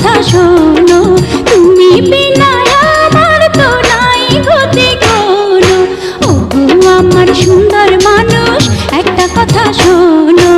কথা শোনো, তুমি বিনা আমার তো নাই গতি কোনো। ওগো আমার সুন্দর মানুষ, একটা কথা শোনো।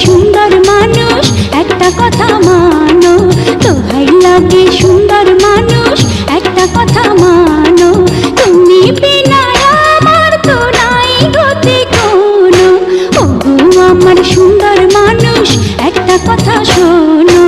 সুন্দর মানুষ, একটা কথা মানো, দোহাই লাগে সুন্দর মানুষ, একটা কথা মানো। তুমি বিনা আমার তো নাই গতি কোনো। ওগো আমার সুন্দর মানুষ, একটা কথা শোনো।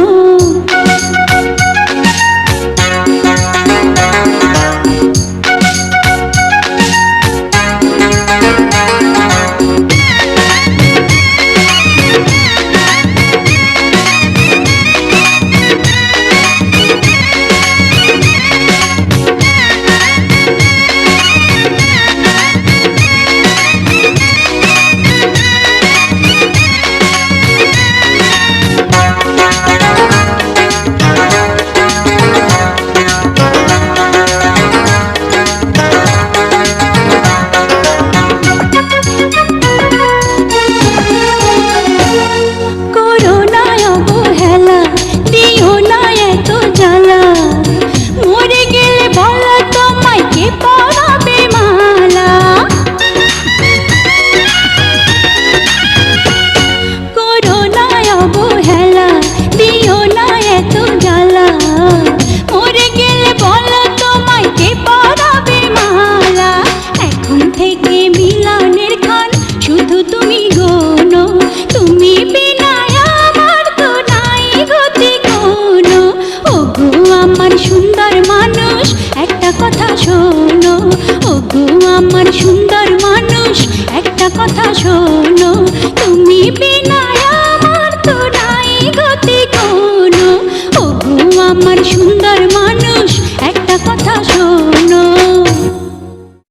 সুন্দর মানুষ, একটা কথা শোনো। ওগো আমার সুন্দর মানুষ, একটা কথা শোনো।